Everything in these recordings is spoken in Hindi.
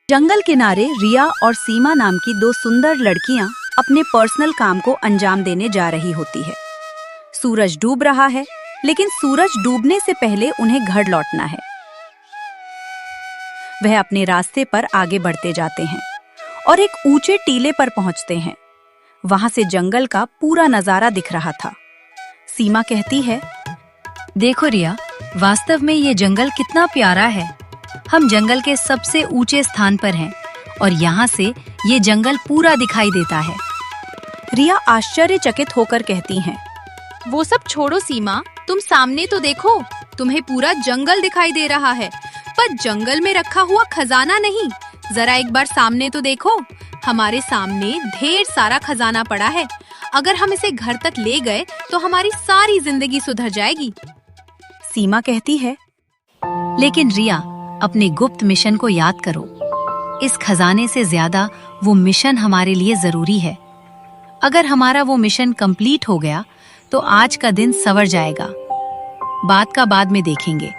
जंगल किनारे रिया और सीमा नाम की दो सुंदर लड़कियां अपने पर्सनल काम को अंजाम देने जा रही होती है। सूरज डूब रहा है, लेकिन सूरज डूबने से पहले उन्हें घर लौटना है। वह अपने रास्ते पर आगे बढ़ते जाते हैं और एक ऊंचे टीले पर पहुंचते हैं। वहां से जंगल का पूरा नजारा दिख रहा था। सीमा कहती है, देखो रिया, वास्तव में ये जंगल कितना प्यारा है। हम जंगल के सबसे ऊंचे स्थान पर हैं और यहाँ से ये जंगल पूरा दिखाई देता है। रिया आश्चर्यचकित होकर कहती हैं, वो सब छोड़ो सीमा, तुम सामने तो देखो, तुम्हें पूरा जंगल दिखाई दे रहा है, पर जंगल में रखा हुआ खजाना नहीं। जरा एक बार सामने तो देखो, हमारे सामने ढेर सारा खजाना पड़ा है। अगर हम इसे घर तक ले गए तो हमारी सारी जिंदगी सुधर जाएगी। सीमा कहती है, लेकिन रिया, अपने गुप्त मिशन को याद करो। इस खजाने से ज्यादा वो मिशन हमारे लिए जरूरी है। अगर हमारा वो मिशन कंप्लीट हो गया तो आज का दिन संवर जाएगा। बात का बाद में देखेंगे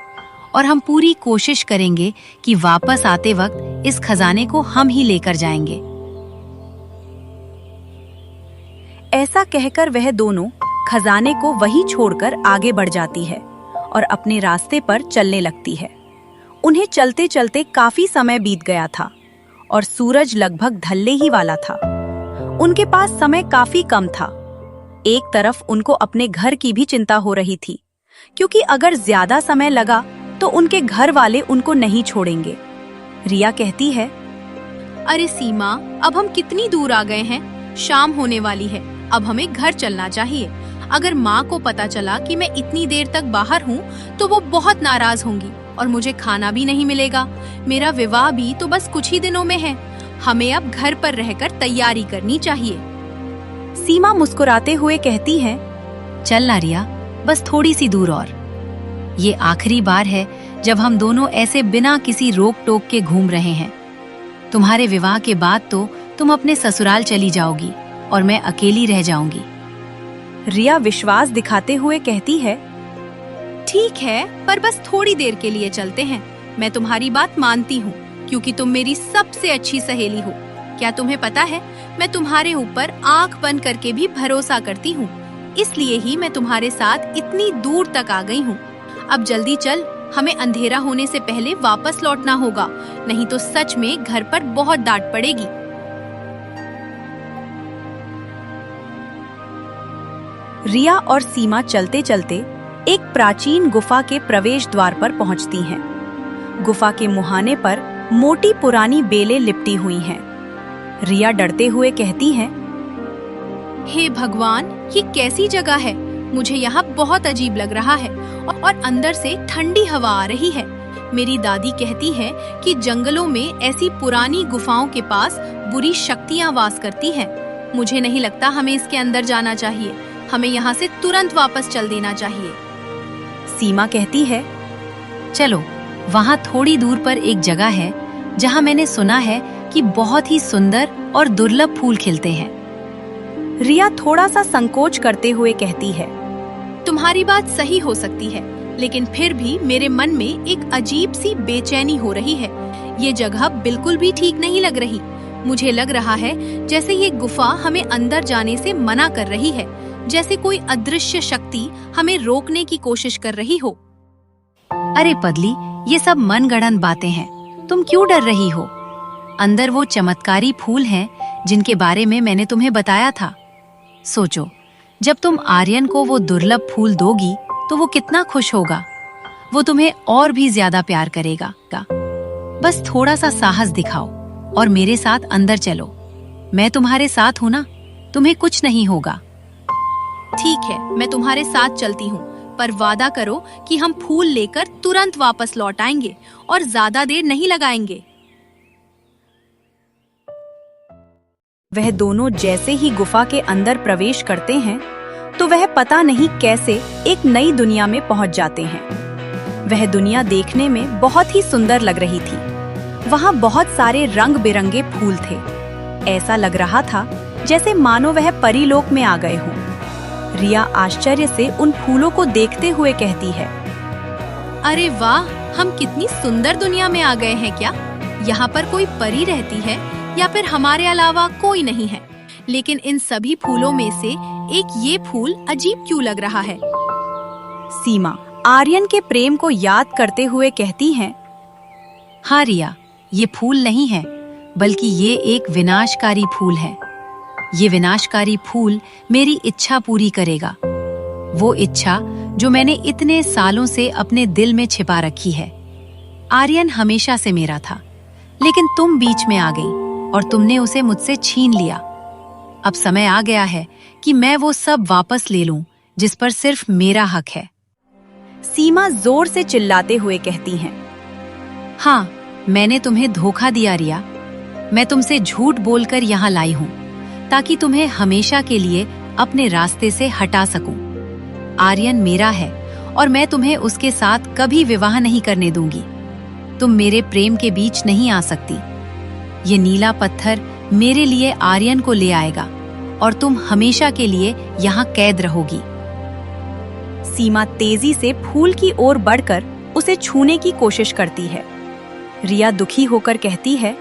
और हम पूरी कोशिश करेंगे कि वापस आते वक्त इस खजाने को हम ही लेकर जाएंगे। ऐसा कहकर वह दोनों खजाने को वहीं छोड़कर आगे बढ़ जाती है और अपने रास्ते पर चलने लगती है। उन्हें चलते चलते काफी समय बीत गया था और सूरज लगभग ढलने ही वाला था। उनके पास समय काफी कम था। एक तरफ उनको अपने घर की भी चिंता हो रही थी, क्योंकि अगर ज्यादा समय लगा तो उनके घर वाले उनको नहीं छोड़ेंगे। रिया कहती है, अरे सीमा, अब हम कितनी दूर आ गए हैं, शाम होने वाली है, अब हमें घर चलना चाहिए। अगर माँ को पता चला कि मैं इतनी देर तक बाहर हूँ तो वो बहुत नाराज होंगी और मुझे खाना भी नहीं मिलेगा। मेरा विवाह भी तो बस कुछ ही दिनों में है। हमें अब घर पर रहकर तैयारी करनी चाहिए। सीमा मुस्कुराते हुए कहती है, चल ना रिया, बस थोड़ी सी दूर और। ये आखिरी बार है जब हम दोनों ऐसे बिना किसी रोक टोक के घूम रहे हैं। तुम्हारे विवाह के बाद तो तुम अपने ससुराल चली जाओगी और मैं अकेली रह जाऊंगी। रिया विश्वास दिखाते हुए कहती है, ठीक है, पर बस थोड़ी देर के लिए चलते हैं। मैं तुम्हारी बात मानती हूँ, क्योंकि तुम मेरी सबसे अच्छी सहेली हो। क्या तुम्हें पता है, मैं तुम्हारे ऊपर आंख बंद करके भी भरोसा करती हूँ। इसलिए ही मैं तुम्हारे साथ इतनी दूर तक आ गई हूँ। अब जल्दी चल, हमें अंधेरा होने से पहले वापस लौटना होगा, नहीं तो सच में घर पर बहुत डांट पड़ेगी। रिया और सीमा चलते चलते एक प्राचीन गुफा के प्रवेश द्वार पर पहुंचती हैं। गुफा के मुहाने पर मोटी पुरानी बेलें लिपटी हुई हैं। रिया डरते हुए कहती है, हे भगवान, ये कैसी जगह है? मुझे यहाँ बहुत अजीब लग रहा है और अंदर से ठंडी हवा आ रही है। मेरी दादी कहती है कि जंगलों में ऐसी पुरानी गुफाओं के पास बुरी शक्तियाँ वास करती हैं। मुझे नहीं लगता हमें इसके अंदर जाना चाहिए। हमें यहाँ से तुरंत वापस चल देना चाहिए। सीमा कहती है, चलो, वहाँ थोड़ी दूर पर एक जगह है जहाँ मैंने सुना है कि बहुत ही सुंदर और दुर्लभ फूल खिलते हैं। रिया थोड़ा सा संकोच करते हुए कहती है, तुम्हारी बात सही हो सकती है, लेकिन फिर भी मेरे मन में एक अजीब सी बेचैनी हो रही है। ये जगह बिल्कुल भी ठीक नहीं लग रही। मुझे लग रहा है जैसे ये गुफा हमें अंदर जाने से मना कर रही है, जैसे कोई अदृश्य शक्ति हमें रोकने की कोशिश कर रही हो। अरे पगली, ये सब मनगढ़ंत बातें हैं। तुम क्यों डर रही हो? अंदर वो चमत्कारी फूल हैं जिनके बारे में मैंने तुम्हें बताया था। सोचो, जब तुम आर्यन को वो दुर्लभ फूल दोगी तो वो कितना खुश होगा। वो तुम्हें और भी ज्यादा प्यार करेगा। बस थोड़ा सा साहस दिखाओ और मेरे साथ अंदर चलो। मैं तुम्हारे साथ हूँ ना, तुम्हें कुछ नहीं होगा। ठीक है, मैं तुम्हारे साथ चलती हूँ, पर वादा करो कि हम फूल लेकर तुरंत वापस लौट आएंगे और ज्यादा देर नहीं लगाएंगे। वह दोनों जैसे ही गुफा के अंदर प्रवेश करते हैं तो वह पता नहीं कैसे एक नई दुनिया में पहुंच जाते हैं। वह दुनिया देखने में बहुत ही सुंदर लग रही थी। वहां बहुत सारे रंग बिरंगे फूल थे। ऐसा लग रहा था जैसे मानो वह परीलोक में आ गए हों। रिया आश्चर्य से उन फूलों को देखते हुए कहती है, अरे वाह, हम कितनी सुंदर दुनिया में आ गए हैं। क्या यहाँ पर कोई परी रहती है या फिर हमारे अलावा कोई नहीं है, लेकिन इन सभी फूलों में से एक ये फूल अजीब क्यों लग रहा है? सीमा आर्यन के प्रेम को याद करते हुए कहती हैं, हाँ रिया, ये फूल नहीं है, बल्कि ये एक विनाशकारी फूल है। ये विनाशकारी फूल मेरी इच्छा पूरी करेगा, वो इच्छा जो मैंने इतने सालों से अपने दिल में छिपा रखी है। आर्यन हमेशा से मेरा था, लेकिन तुम बीच में आ गई और तुमने उसे मुझसे छीन लिया। अब समय आ गया है कि मैं वो सब वापस ले लूं जिस पर सिर्फ मेरा हक है। सीमा जोर से चिल्लाते हुए कहती हैं, हाँ, मैंने तुम्हें धोखा दिया रिया। मैं तुमसे झूठ बोलकर यहाँ लाई हूँ ताकि तुम्हें हमेशा के लिए अपने रास्ते से हटा सकूं। आर्यन मेरा है और मैं तुम्हें उसके साथ कभी विवाह नहीं करने दूंगी। तुम मेरे प्रेम के बीच नहीं आ सकती। ये नीला पत्थर मेरे लिए आर्यन को ले आएगा और तुम हमेशा के लिए यहाँ कैद रहोगी। सीमा तेजी से फूल की ओर बढ़कर उसे छूने की कोशिश करती है। रिया दुखी होकर कहती है,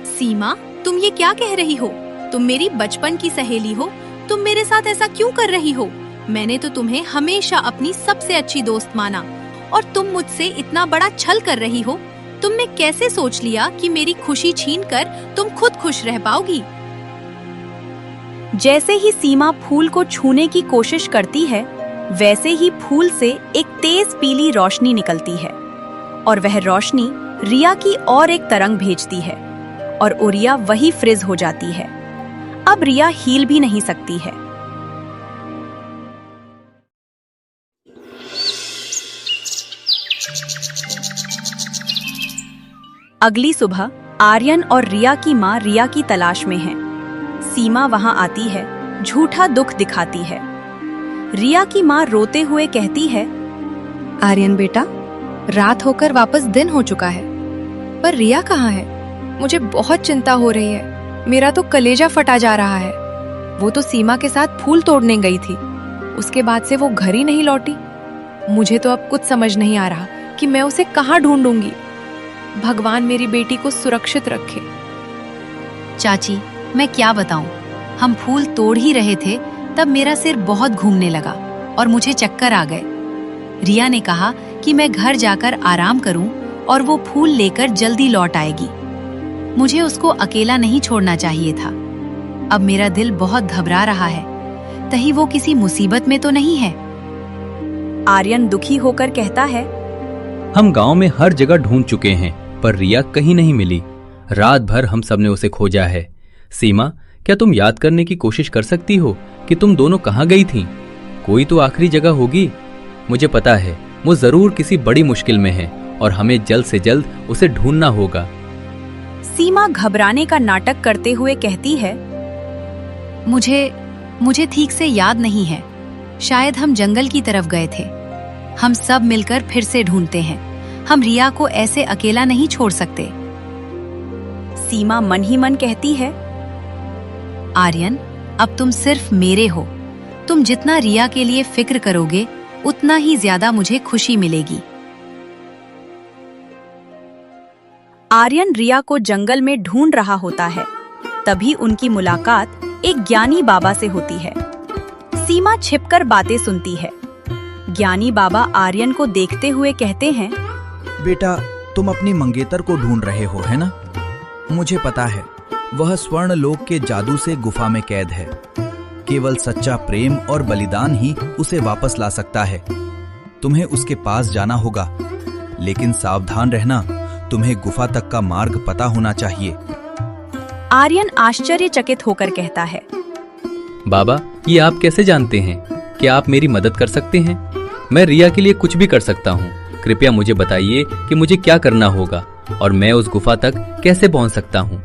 सीमा, तुम ये क्या कह रही हो? तुम मेरी बचपन की सहेली हो, तुम मेरे साथ ऐसा क्यों कर रही हो? मैंने तो तुम्हें हमेशा अपनी सबसे अच्छी दोस्त माना और तुम मुझसे इतना बड़ा छल कर रही हो। तुमने कैसे सोच लिया कि मेरी खुशी छीनकर तुम खुद खुश रह पाओगी? जैसे ही सीमा फूल को छूने की कोशिश करती है, वैसे ही फूल से एक तेज पीली रोशनी निकलती है और वह रोशनी रिया की और एक तरंग भेजती है और ओरिया वही फ्रीज हो जाती है। अब रिया हील भी नहीं सकती है। अगली सुबह आर्यन और रिया की माँ रिया की तलाश में हैं। सीमा वहां आती है, झूठा दुख दिखाती है। रिया की माँ रोते हुए कहती है, आर्यन बेटा, रात होकर वापस दिन हो चुका है, पर रिया कहाँ है? मुझे बहुत चिंता हो रही है। मेरा तो कलेजा फटा जा रहा है। वो तो सीमा के साथ फूल तोड़ने गई थी, उसके बाद से वो घर ही नहीं लौटी। मुझे तो अब कुछ समझ नहीं आ रहा कि मैं उसे कहाँ ढूंढूंगी। भगवान मेरी बेटी को सुरक्षित रखे। चाची, मैं क्या बताऊं, हम फूल तोड़ ही रहे थे तब मेरा सिर बहुत घूमने लगा और मुझे चक्कर आ गए। रिया ने कहा कि मैं घर जाकर आराम करूं और वो फूल लेकर जल्दी लौट आएगी। मुझे उसको अकेला नहीं छोड़ना चाहिए था। अब मेरा दिल बहुत घबरा रहा है, कहीं वो किसी मुसीबत में तो नहीं है। आर्यन दुखी होकर कहता है, हम गांव में हर जगह ढूंढ चुके हैं, पर रिया कहीं नहीं मिली। रात भर हम सबने उसे खोजा है। सीमा, क्या तुम याद करने की कोशिश कर सकती हो कि तुम दोनों कहाँ गई थीं? कोई तो आखिरी जगह होगी। मुझे पता है वो जरूर किसी बड़ी मुश्किल में है और हमें जल्द से जल्द उसे ढूंढना होगा। सीमा घबराने का नाटक करते हुए कहती है, मुझे ठीक से याद नहीं है। शायद हम जंगल की तरफ गए थे। हम सब मिलकर फिर से ढूंढते हैं। हम रिया को ऐसे अकेला नहीं छोड़ सकते। सीमा मन ही मन कहती है, आर्यन, अब तुम सिर्फ मेरे हो। तुम जितना रिया के लिए फिक्र करोगे, उतना ही ज्यादा मुझे खुशी मिलेगी। आर्यन रिया को जंगल में ढूंढ रहा होता है। तभी उनकी मुलाकात एक ज्ञानी बाबा से होती है। सीमा छिपकर बातें सुनती है। ज्ञानी बाबा आर्यन को देखते हुए कहते हैं, बेटा, तुम अपनी मंगेतर को ढूंढ रहे हो, है ना? मुझे पता है, वह स्वर्ण लोक के जादू से गुफा में कैद है। केवल सच्चा प्रेम और बलिदान ही उसे वापस ला सकता है। तुम्हें उसके पास जाना होगा, लेकिन सावधान रहना। तुम्हें गुफा तक का मार्ग पता होना चाहिए। आर्यन आश्चर्यचकित होकर कहता है, बाबा, ये आप कैसे जानते हैं? क्या आप मेरी मदद कर सकते हैं? मैं रिया के लिए कुछ भी कर सकता हूँ। कृपया मुझे बताइए कि मुझे क्या करना होगा और मैं उस गुफा तक कैसे पहुँच सकता हूँ।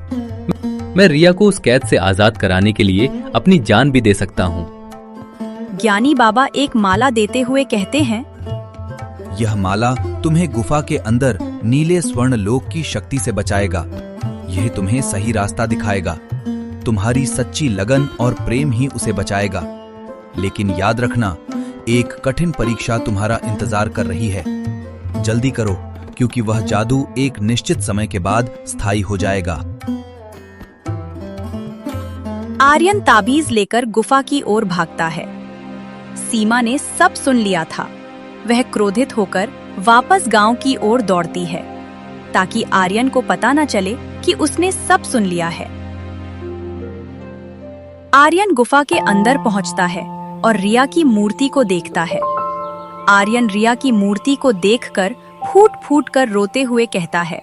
मैं रिया को उस कैद से आजाद कराने के लिए अपनी जान भी दे सकता हूँ। ज्ञानी बाबा एक माला देते हुए कहते हैं, यह माला तुम्हें गुफा के अंदर नीले स्वर्ण लोक की शक्ति से बचाएगा। यह तुम्हें सही रास्ता दिखाएगा। तुम्हारी सच्ची लगन और प्रेम ही उसे बचाएगा। लेकिन याद रखना, एक कठिन परीक्षा तुम्हारा इंतजार कर रही है। जल्दी करो, क्योंकि वह जादू एक निश्चित समय के बाद स्थायी हो जाएगा। आर्यन ताबीज लेकर गुफा की ओर भागता है। सीमा ने सब सुन लिया था। वह क्रोधित होकर वापस गांव की ओर दौड़ती है ताकि आर्यन को पता न चले कि उसने सब सुन लिया है। आर्यन गुफा के अंदर पहुंचता है और रिया की मूर्ति को देखता है। आर्यन रिया की मूर्ति को देखकर फूट फूट कर रोते हुए कहता है,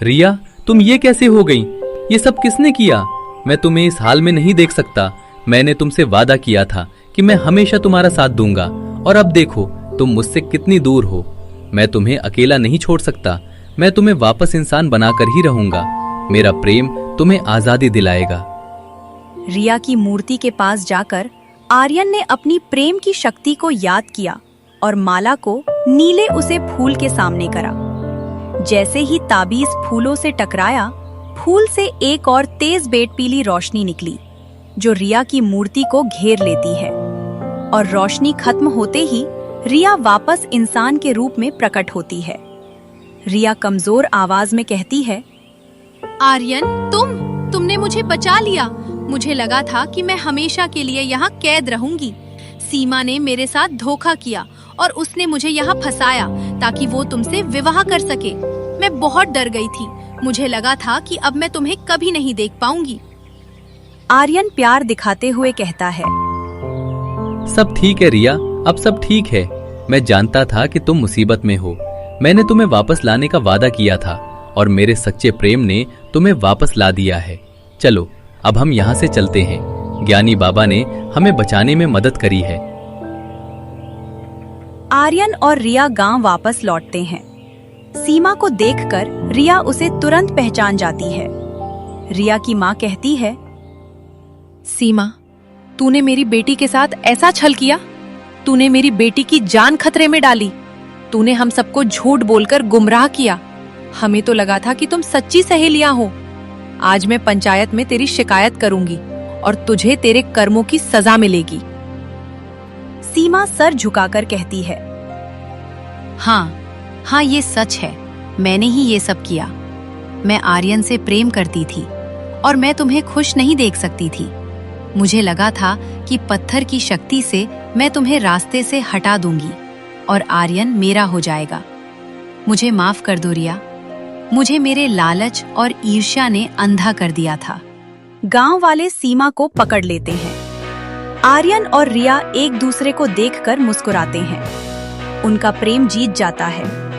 रिया, तुम ये कैसे हो गई? ये सब किसने किया? मैं तुम्हें इस हाल में नहीं देख सकता। मैंने तुमसे वादा किया था कि मैं हमेशा तुम्हारा साथ दूंगा, और अब देखो तुम मुझसे कितनी दूर हो। मैं तुम्हें अकेला नहीं छोड़ सकता। मैं तुम्हें वापस इंसान बनाकर ही रहूंगा। मेरा प्रेम तुम्हें आजादी दिलाएगा। रिया की मूर्ति के पास जाकर आर्यन ने अपनी प्रेम की शक्ति को याद किया और माला को नीले उसे फूल के सामने करा। जैसे ही ताबीज फूलों से टकराया, फूल से एक और तेज बेट पीली रोशनी निकली जो रिया की मूर्ति को घेर लेती है, और रोशनी खत्म होते ही रिया वापस इंसान के रूप में प्रकट होती है। रिया कमजोर आवाज में कहती है, आर्यन, तुमने मुझे बचा लिया। मुझे लगा था कि मैं हमेशा के लिए यहाँ कैद रहूंगी। सीमा ने मेरे साथ धोखा किया और उसने मुझे यहाँ फंसाया ताकि वो तुमसे विवाह कर सके। मैं बहुत डर गई थी। मुझे लगा था कि अब मैं तुम्हें कभी नहीं देख पाऊंगी। आर्यन प्यार दिखाते हुए कहता है, सब ठीक है रिया, अब सब ठीक है। मैं जानता था कि तुम मुसीबत में हो। मैंने तुम्हें वापस लाने का वादा किया था और मेरे सच्चे प्रेम ने तुम्हें वापस ला दिया है। चलो अब हम यहाँ से चलते हैं। ज्ञानी बाबा ने हमें बचाने में मदद करी है। आर्यन और रिया गांव वापस लौटते हैं। सीमा को देखकर रिया उसे तुरंत पहचान जाती है। रिया की माँ कहती है, सीमा, तूने मेरी बेटी के साथ ऐसा छल किया? तूने मेरी बेटी की जान खतरे में डाली। तूने हम सबको झूठ बोलकर गुमराह किया। हमें तो लगा था कि तुम सच्ची सहेलियां हो। आज मैं पंचायत में तेरी शिकायत करूंगी और तुझे तेरे कर्मों की सजा मिलेगी। सीमा सर झुकाकर कहती है, हाँ, ये सच है। मैंने ही ये सब किया। मैं आर्यन से प्रेम करती थी और मैं तुम्हें खुश नहीं देख सकती थी। मुझे लगा था कि पत्थर की शक्ति से मैं तुम्हें रास्ते से हटा दूंगी और आर्यन मेरा हो जाएगा। मुझे माफ कर दो रिया। मुझे मेरे लालच और ईर्ष्या ने अंधा कर दिया था। गांव वाले सीमा को पकड़ लेते हैं। आर्यन और रिया एक दूसरे को देखकर मुस्कुराते हैं। उनका प्रेम जीत जाता है